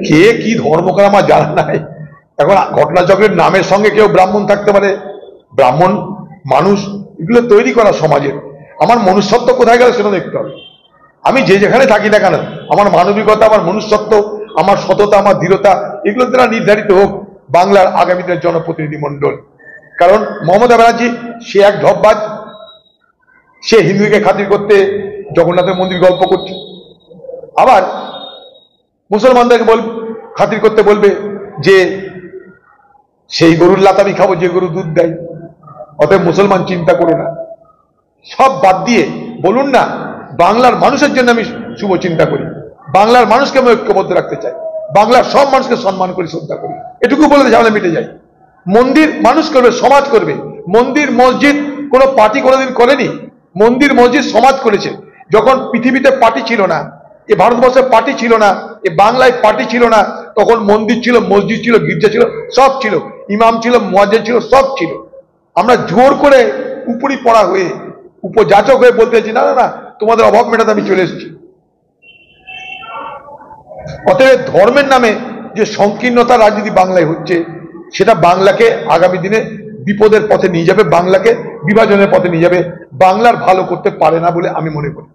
কে কি ধর্ম করে আমার জানা নাই। এখন ঘটনাচক্রের নামের সঙ্গে কেউ ব্রাহ্মণ থাকতে পারে, ব্রাহ্মণ মানুষ, এগুলো তৈরি করা সমাজের। আমার মনুষ্যত্ব কোথায় গেল সেটা দেখতে হবে। আমি যে যেখানে থাকি না কেন, আমার মানবিকতা, আমার মনুষ্যত্ব, আমার সততা, আমার দৃঢ়তা, এগুলো দ্বারা নির্ধারিত হোক বাংলার আগামী দিনের জনপ্রতিনিধি মণ্ডল। কারণ মমতা ব্যানার্জি সে এক ঢপবাজ, সে হিন্দুকে খাতির করতে জগন্নাথের মন্দির গল্প করছে, আবার মুসলমানদেরকে খাতির করতে বলবে যে সেই গরুর লাত আমি খাবো যে গরু দুধ দেয়। অতএব মুসলমান চিন্তা করো না, সব বাদ দিয়ে বলুন না বাংলার মানুষের জন্য আমি শুভ চিন্তা করি, বাংলার মানুষকে আমি ঐক্যবদ্ধ রাখতে চাই, বাংলার সব মানুষকে সম্মান করি, শ্রদ্ধা করি, এটুকু বলে ঝামেলা মিটে যায়। মন্দির মানুষ করবে, সমাজ করবে। মন্দির মসজিদ কোনো পার্টি কোনোদিন করেনি, মন্দির মসজিদ সমাজ করেছে। যখন পৃথিবীতে পার্টি ছিল না, এ ভারতবর্ষে পার্টি ছিল না, এ বাংলায় পার্টি ছিল না, তখন মন্দির ছিল, মসজিদ ছিল, গির্জা ছিল, সব ছিল, ইমাম ছিল, মুয়াজ্জিন ছিল, সব ছিল। আমরা জোর করে উপরি পড়া হয়ে উপযাচক হয়ে বলতে চাইছি না না না তোমাদের অভাব মেটাতে আমি চলে এসেছি। অতএব ধর্মের নামে যে সংকীর্ণতা রাজনীতি বাংলায় হচ্ছে, সেটা বাংলাকে আগামী দিনে বিপদের পথে নিয়ে যাবে, বাংলাকে বিভাজনের পথে নিয়ে যাবে, বাংলার ভালো করতে পারে না বলে আমি মনে করি।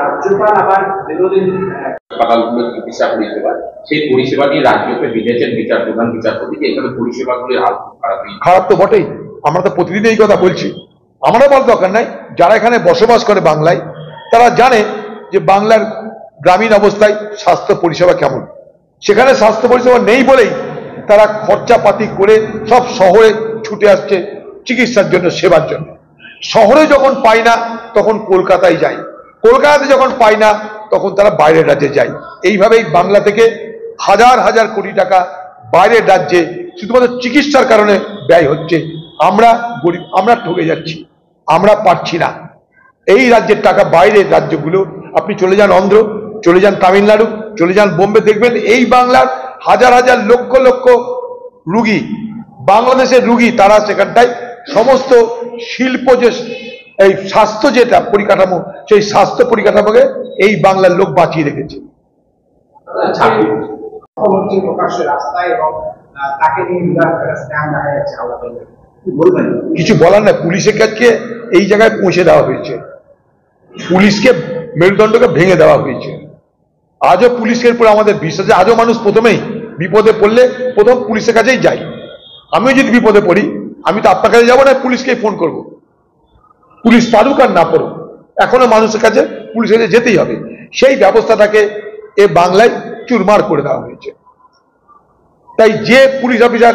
রাজ্যপাল আবার দীর্ঘদিন হাসপাতালগুলোর চিকিৎসা পরিষেবা, সেই পরিষেবা নিয়ে রাজ্যকে বিবেচেন প্রধান বিচারপতি, এখানে পরিষেবাগুলির হাল খারাপ তো বটেই। আমরা তো প্রতিদিন এই কথা বলছি, আমরা বলার দরকার নাই, যারা এখানে বসবাস করে বাংলায় তারা জানে যে বাংলার গ্রামীণ অবস্থায় স্বাস্থ্য পরিষেবা কেমন। সেখানে স্বাস্থ্য পরিষেবা নেই বলেই তারা খরচাপাতি করে সব শহরে ছুটে আসছে চিকিৎসার জন্য, সেবার জন্য। শহরে যখন পায় না তখন কলকাতায় যায়, কলকাতাতে যখন পায় না তখন তারা বাইরের রাজ্যে যায়। এইভাবেই বাংলা থেকে হাজার হাজার কোটি টাকা বাইরের রাজ্যে শুধুমাত্র চিকিৎসার কারণে ব্যয় হচ্ছে। আমরা গরিব, আমরা ঠকে যাচ্ছি, আমরা পাচ্ছি না। এই রাজ্যের টাকা বাইরের রাজ্যগুলো, আপনি চলে যান অন্ধ্র, চলে যান তামিলনাড়ু, চলে যান বোম্বে, দেখবেন এই বাংলার হাজার হাজার লক্ষ লক্ষ রুগী, বাংলাদেশের রুগী, তারা সেখানটায় সমস্ত শিল্প যে এই স্বাস্থ্য যেটা পরিকাঠামো, সেই স্বাস্থ্য পরিকাঠামোকে এই বাংলার লোক বাঁচিয়ে রেখেছে। কিছু বলার না, পুলিশের কাছে এই জায়গায় পৌঁছে দেওয়া হয়েছে, পুলিশকে মেরুদণ্ডকে ভেঙে দেওয়া হয়েছে। আজও পুলিশের উপর আমাদের বিশ্বাস, আজও মানুষ প্রথমেই বিপদে পড়লে প্রথম পুলিশের কাছেই যাই। আমিও যদি বিপদে পড়ি আমি তো আপনার কাছে যাবো না, পুলিশকেই ফোন করব। পুলিশ পারুক আর না পারুক, এখনো মানুষের কাছে পুলিশের কাছে যেতেই হবে। সেই ব্যবস্থাটাকে এ বাংলায় চুরমার করে দেওয়া হয়েছে। তাই যে পুলিশ অফিসার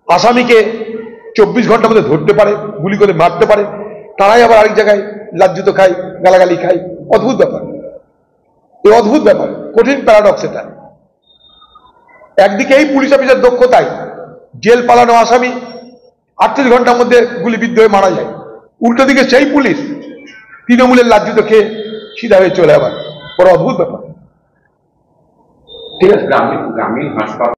আসামিকে 24 ঘন্টার মধ্যে ধরতে পারে, গুলি করে মারতে পারে, তারাই আবার আরেক জায়গায় লাজ্জিত খায়, গালাগালি খায়। অদ্ভুত ব্যাপার, এই অদ্ভুত ব্যাপার, কঠিন প্যারাডক্স এটা। একদিকে এই পুলিশ অফিসার দক্ষতায় জেল পালানো আসামি 38 ঘন্টার মধ্যে গুলিবিদ্ধ হয়ে মারা যায়, উল্টো দিকে সেই পুলিশ তৃণমূলের লাজ্জিত খেয়ে সিধা হয়ে চলে আবার। বড় অদ্ভুত ব্যাপার। ঠিক আছে, গ্রামীণ হাসপাতাল